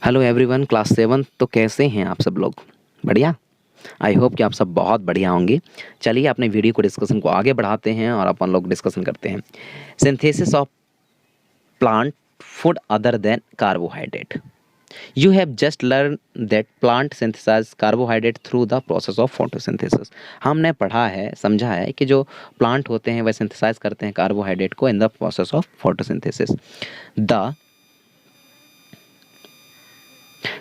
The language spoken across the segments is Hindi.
Hello everyone, class 7। तो कैसे हैं आप सब लोग? बढ़िया। आई होप कि आप सब बहुत बढ़िया होंगे। चलिए अपने वीडियो को डिस्कशन को आगे बढ़ाते हैं और अपन लोग डिस्कशन करते हैं। Synthesis of plant food other than carbohydrate. You have just learn that plant synthesise carbohydrate through the process of photosynthesis. हमने पढ़ा है, समझा है कि जो प्लांट होते हैं वह सिंथेसाइज करते हैं कार्बोहाइड्रेट को in the process of photosynthesis. The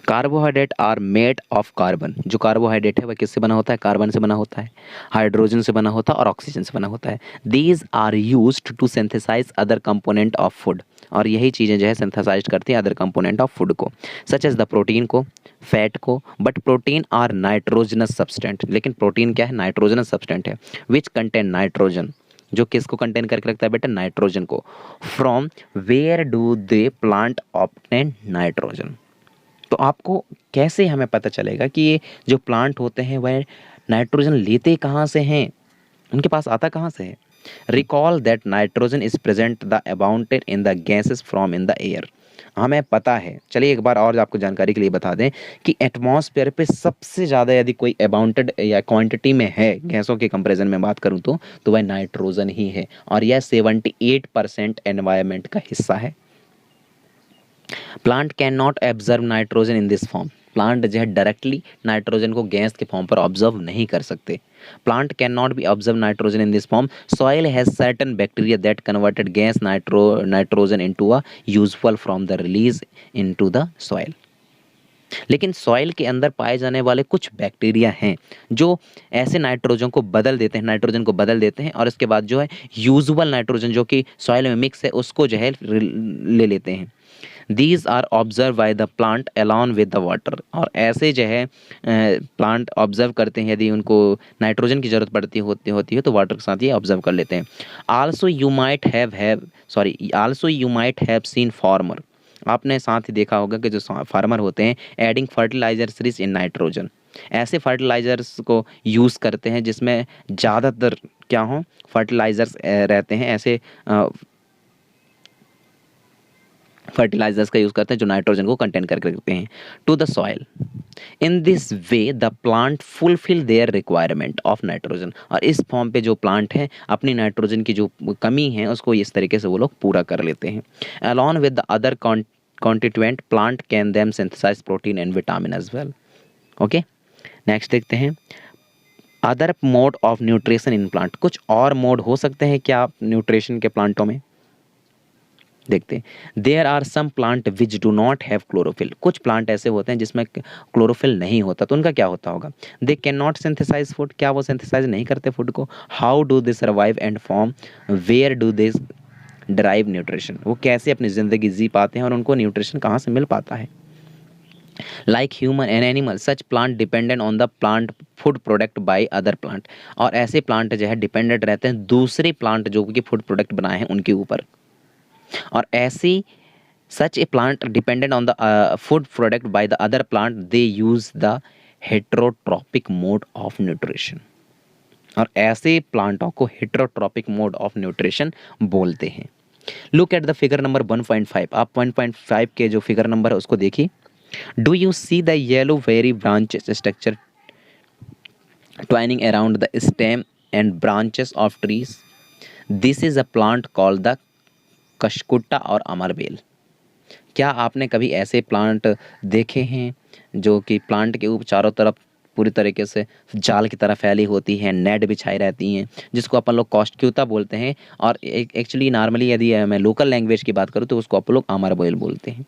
carbohydrate are made of carbon. जो कार्बोहाइड्रेट है वह किससे बना होता है? कार्बन से बना होता है, हाइड्रोजन से बना होता है और ऑक्सीजन से बना होता है। These are used to synthesise other component of food. और यही चीज़ें जो है सिंथेसाइज करती हैं अदर कंपोनेंट ऑफ फूड को, सच एज द प्रोटीन को, फैट को। But protein are nitrogenous substance. लेकिन प्रोटीन क्या है? नाइट्रोजनस सब्सटेंट है विच कंटेन नाइट्रोजन। जो किसको कंटेन करके रखता है बेटा? नाइट्रोजन को। From where do they plant obtain nitrogen. तो आपको कैसे हमें पता चलेगा कि ये जो प्लांट होते हैं वह नाइट्रोजन लेते कहाँ से हैं, उनके पास आता कहाँ से है? Recall that nitrogen is present the abundant in the gases from in the air. हमें पता है, चलिए एक बार और आपको जानकारी के लिए बता दें कि एटमॉस्फेयर पे सबसे ज़्यादा यदि कोई अबाउंटेड या क्वांटिटी में है गैसों के कंपैरिजन में बात करूँ तो वह नाइट्रोजन ही है। और यह 78% एनवायरनमेंट का हिस्सा है। Plant can not एब्जर्व nitrogen in this form. Plant जो है डायरेक्टली नाइट्रोजन को गैस के फॉर्म पर ऑब्जर्व नहीं कर सकते। Plant can not be observe nitrogen in this form. Soil has certain bacteria that converted gas nitrogen into a useful from the release into the soil. लेकिन सॉइल के अंदर पाए जाने वाले कुछ बैक्टीरिया हैं जो ऐसे नाइट्रोजन को बदल देते हैं और इसके बाद जो है यूजुअल नाइट्रोजन जो कि सॉइल में मिक्स है उसको जो है ले लेते हैं। These are observe by the plant along with the water. और ऐसे जो है प्लांट ऑब्जर्व करते हैं, यदि उनको नाइट्रोजन की जरूरत होती है तो वाटर के साथ ये ऑब्जर्व कर लेते हैं। Also you might have seen farmer. आपने साथ ही देखा होगा कि जो फार्मर होते हैं adding fertilisers rich in nitrogen. ऐसे फर्टिलाइजर्स को यूज़ करते हैं जिसमें ज़्यादातर क्या हो? फर्टिलाइजर्स रहते हैं। ऐसे फर्टिलाइजर्स का यूज़ करते हैं जो नाइट्रोजन को कंटेन करके रखते हैं to the soil. In this way the plant fulfil their requirement of nitrogen. और इस फॉर्म पे जो प्लांट है अपनी नाइट्रोजन की जो कमी है उसको इस तरीके से वो लोग पूरा कर लेते हैं। Along with the other constituent plant can them synthesise protein and vitamin as well. Okay, next देखते हैं other mode of nutrition in plant. कुछ और मोड हो सकते हैं क्या न्यूट्रिशन के प्लांटों में? देखते हैं। There are some plant which do not have chlorophyll. कुछ प्लांट ऐसे होते हैं जिसमें क्लोरोफिल नहीं होता, तो उनका क्या होता होगा? They can not synthesise food. क्या वो सिंथेसाइज नहीं करते फूड को? How do they survive and form? Where do they drive nutrition. वो कैसे अपनी ज़िंदगी जी पाते हैं और उनको न्यूट्रिशन कहाँ से मिल पाता है? Like human and animal such plant dependent on the plant food product by other plant. और ऐसे प्लांट जो है डिपेंडेंट रहते हैं दूसरे प्लांट जो कि फूड प्रोडक्ट बनाए हैं उनके ऊपर। और ऐसी such a plant dependent on the food product by the other plant, they use the heterotropic mode of nutrition। और ऐसे प्लांटों को हेटेरोट्रॉपिक मोड ऑफ न्यूट्रिशन बोलते हैं। Look at the figure number 1.5। आप 1.5 के जो फिगर नंबर है उसको देखिए। Do you see the yellow very branches structure twining around the stem and branches of trees? This is a plant called the Cuscuta और अमरबेल। क्या आपने कभी ऐसे प्लांट देखे हैं जो कि प्लांट के ऊपर चारों तरफ पूरी तरीके से जाल की तरह फैली होती हैं, नेट बिछाई रहती हैं, जिसको अपन लोग कॉस्क्यूता बोलते हैं। और एक्चुअली नॉर्मली यदि मैं लोकल लैंग्वेज की बात करूँ तो उसको अपन लोग अमरबेल बोलते हैं।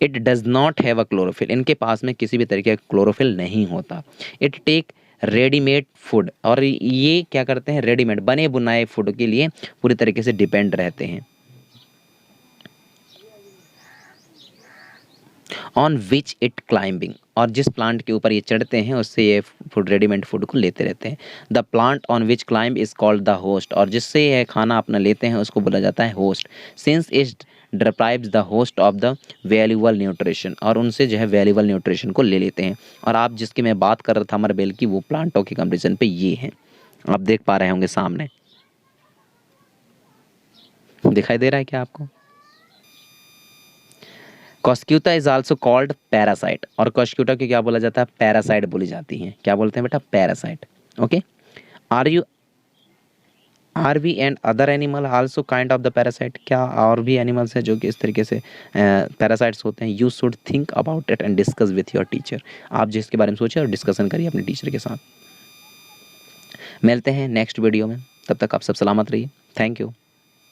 It does not have a chlorophyll. इनके पास में किसी भी तरीके का क्लोरोफिल नहीं होता। It take readymade food. और ये क्या करते हैं? रेडीमेड बने बुनाए फूड के लिए पूरी तरीके से डिपेंड रहते हैं। On which it climbing. और जिस प्लांट के ऊपर ये चढ़ते हैं उससे ये फूड रेडीमेड फूड को लेते रहते हैं। The plant on which climb is called the host. और जिससे ये खाना अपना लेते हैं उसको बोला जाता है host. Since it deprives the host of the valuable nutrition. और उनसे जो है वैल्यूबल न्यूट्रिशन को ले लेते हैं। और आप जिसकी मैं बात कर रहा था अमरबेल की, वो प्लांटों के कंपेरिजन पे ये हैं। आप देख पा रहे होंगे सामने, दिखाई दे रहा है क्या आपको? कॉस्क्यूटा इज आल्सो कॉल्ड पैरासाइट, और कॉस्क्यूटा को क्या बोला जाता है? पैरासाइट बोली जाती है। क्या बोलते हैं बेटा? Parasite. Okay. Are we and other animal also kind of the parasite, क्या और भी एनिमल्स हैं जो कि इस तरीके से पैरासाइट्स होते हैं? You should think about it and discuss with your teacher. आप जिसके बारे में सोचिए और डिस्कशन करिए अपने टीचर के साथ। मिलते हैं नेक्स्ट वीडियो में, तब तक आप सब सलामत रहिए। Thank you.